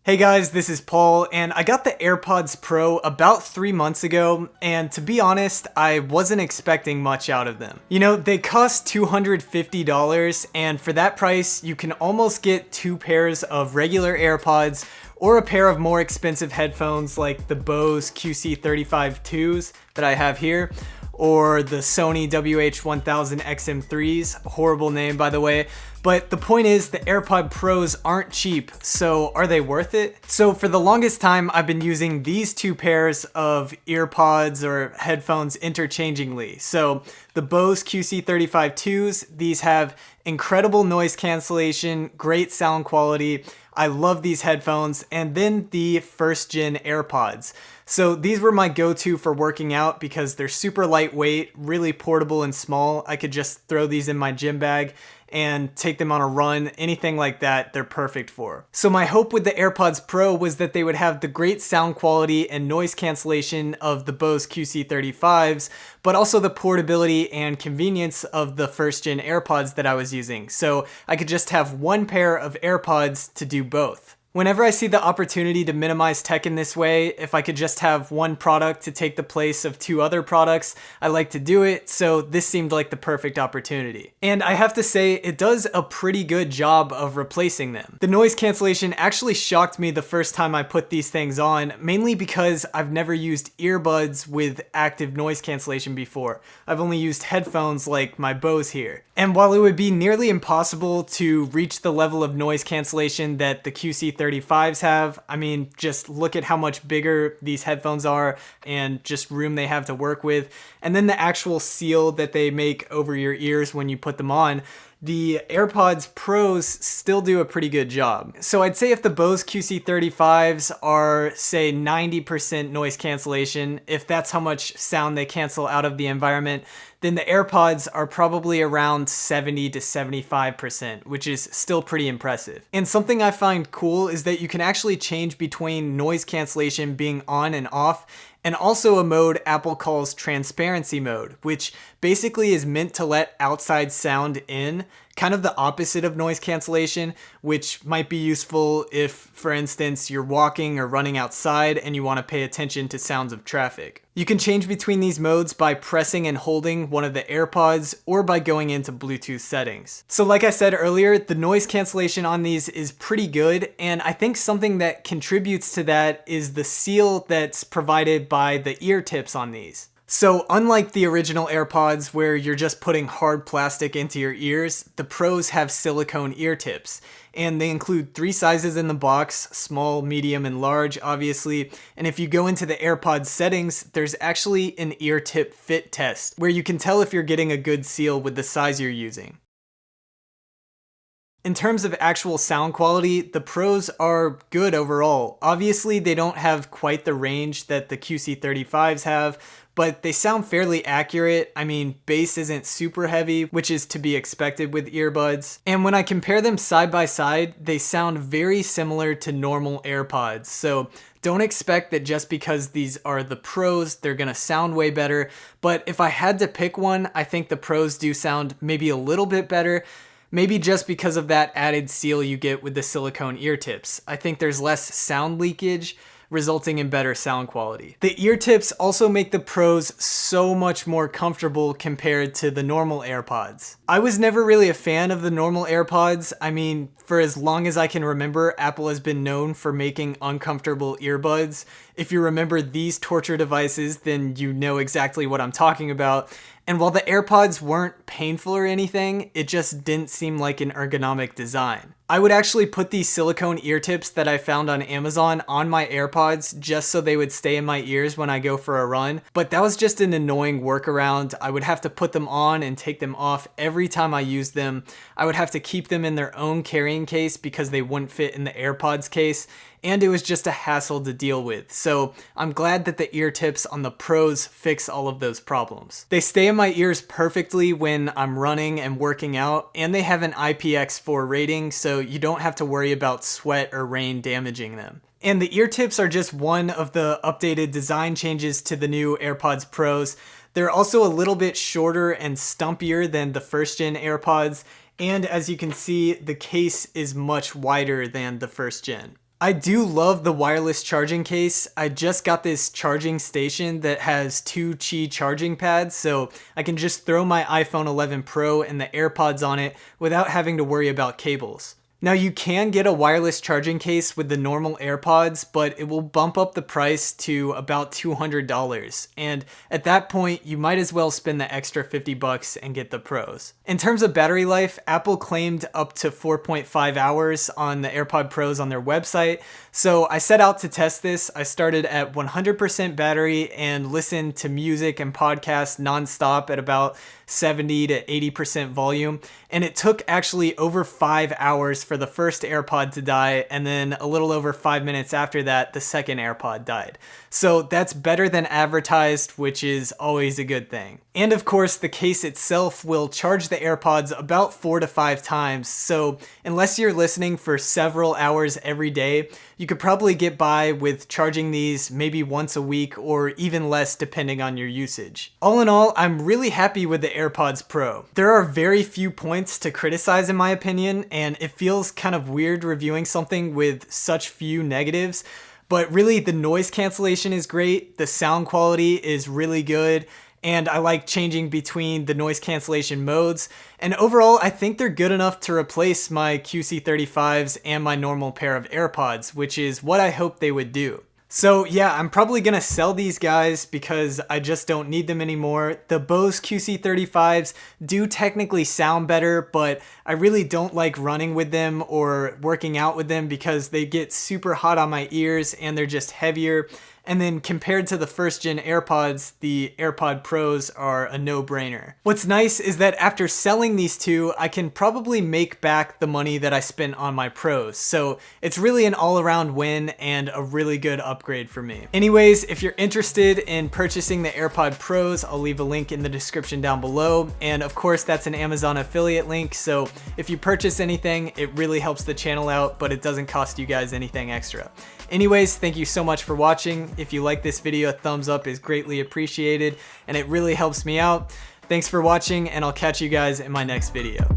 Hey guys, this is Paul, and I got the AirPods Pro about 3 months ago, and to be honest, I wasn't expecting much out of them. You know, they cost $250, and for that price, you can almost get 2 pairs of regular AirPods or a pair of more expensive headphones like the Bose QC 35-2s that I have here, or the Sony WH-1000 XM3s, horrible name by the way. But the point is, the AirPod Pros aren't cheap, so are they worth it? So for the longest time, I've been using these 2 pairs of earpods or headphones interchangeably. So the Bose QC 35-2s, these have incredible noise cancellation, great sound quality. I love these headphones. And then the first gen AirPods. So these were my go-to for working out because they're super lightweight, really portable and small. I could just throw these in my gym bag and take them on a run, anything like that, they're perfect for. So my hope with the AirPods Pro was that they would have the great sound quality and noise cancellation of the Bose QC 35s, but also the portability and convenience of the first gen AirPods that I was using. So I could just have one pair of AirPods to do both. Whenever I see the opportunity to minimize tech in this way, if I could just have one product to take the place of 2 other products, I like to do it, so this seemed like the perfect opportunity. And I have to say, it does a pretty good job of replacing them. The noise cancellation actually shocked me the first time I put these things on, mainly because I've never used earbuds with active noise cancellation before. I've only used headphones like my Bose here. And while it would be nearly impossible to reach the level of noise cancellation that the QC 35s have, I mean, just look at how much bigger these headphones are and just room they have to work with. And then the actual seal that they make over your ears when you put them on, the AirPods Pros still do a pretty good job. So I'd say if the Bose QC 35s are, say, 90% noise cancellation, if that's how much sound they cancel out of the environment, then the AirPods are probably around 70 to 75%, which is still pretty impressive. And something I find cool is that you can actually change between noise cancellation being on and off, and also a mode Apple calls transparency mode, which basically is meant to let outside sound in, kind of the opposite of noise cancellation, which might be useful if, for instance, you're walking or running outside and you want to pay attention to sounds of traffic. You can change between these modes by pressing and holding one of the AirPods or by going into Bluetooth settings. So like I said earlier, the noise cancellation on these is pretty good, and I think something that contributes to that is the seal that's provided by the ear tips on these. So unlike the original AirPods where you're just putting hard plastic into your ears, the Pros have silicone ear tips. And they include 3 sizes in the box, small, medium, and large, obviously. And if you go into the AirPods settings, there's actually an ear tip fit test where you can tell if you're getting a good seal with the size you're using. In terms of actual sound quality, the Pros are good overall. Obviously, they don't have quite the range that the QC 35s have, but they sound fairly accurate. I mean, bass isn't super heavy, which is to be expected with earbuds. And when I compare them side by side, they sound very similar to normal AirPods. So don't expect that just because these are the Pros, they're gonna sound way better. But if I had to pick one, I think the Pros do sound maybe a little bit better. Maybe just because of that added seal you get with the silicone ear tips. I think there's less sound leakage, resulting in better sound quality. The ear tips also make the Pros so much more comfortable compared to the normal AirPods. I was never really a fan of the normal AirPods. I mean, for as long as I can remember, Apple has been known for making uncomfortable earbuds. If you remember these torture devices, then you know exactly what I'm talking about. And while the AirPods weren't painful or anything, it just didn't seem like an ergonomic design. I would actually put these silicone ear tips that I found on Amazon on my AirPods just so they would stay in my ears when I go for a run, but that was just an annoying workaround. I would have to put them on and take them off every time I used them. I would have to keep them in their own carrying case because they wouldn't fit in the AirPods case, and it was just a hassle to deal with. So I'm glad that the ear tips on the Pros fix all of those problems. They stay in my ears perfectly when I'm running and working out, and they have an IPX4 rating, so you don't have to worry about sweat or rain damaging them. And the ear tips are just one of the updated design changes to the new AirPods Pros. They're also a little bit shorter and stumpier than the first gen AirPods, and as you can see, the case is much wider than the first gen. I do love the wireless charging case. I just got this charging station that has 2 Qi charging pads, so I can just throw my iPhone 11 Pro and the AirPods on it without having to worry about cables. Now you can get a wireless charging case with the normal AirPods, but it will bump up the price to about $200. And at that point, you might as well spend the extra $50 and get the Pros. In terms of battery life, Apple claimed up to 4.5 hours on the AirPod Pros on their website. So I set out to test this. I started at 100% battery and listened to music and podcasts nonstop at about 70 to 80% volume. And it took actually over 5 hours for the first AirPod to die, and then a little over 5 minutes after that, the second AirPod died. So that's better than advertised, which is always a good thing. And of course, the case itself will charge the AirPods about 4 to 5 times. So unless you're listening for several hours every day, you could probably get by with charging these maybe once a week or even less depending on your usage. All in all, I'm really happy with the AirPods Pro. There are very few points to criticize in my opinion, and it feels kind of weird reviewing something with such few negatives. But really, the noise cancellation is great, the sound quality is really good, and I like changing between the noise cancellation modes. And overall, I think they're good enough to replace my QC35s and my normal pair of AirPods, which is what I hoped they would do. So yeah, I'm probably gonna sell these guys because I just don't need them anymore. The Bose QC35s do technically sound better, but I really don't like running with them or working out with them because they get super hot on my ears and they're just heavier. And then compared to the first gen AirPods, the AirPod Pros are a no-brainer. What's nice is that after selling these two, I can probably make back the money that I spent on my Pros. So it's really an all-around win and a really good upgrade for me. Anyways, if you're interested in purchasing the AirPod Pros, I'll leave a link in the description down below. And of course, that's an Amazon affiliate link. So if you purchase anything, it really helps the channel out, but it doesn't cost you guys anything extra. Anyways, thank you so much for watching. If you like this video, a thumbs up is greatly appreciated and it really helps me out. Thanks for watching, and I'll catch you guys in my next video.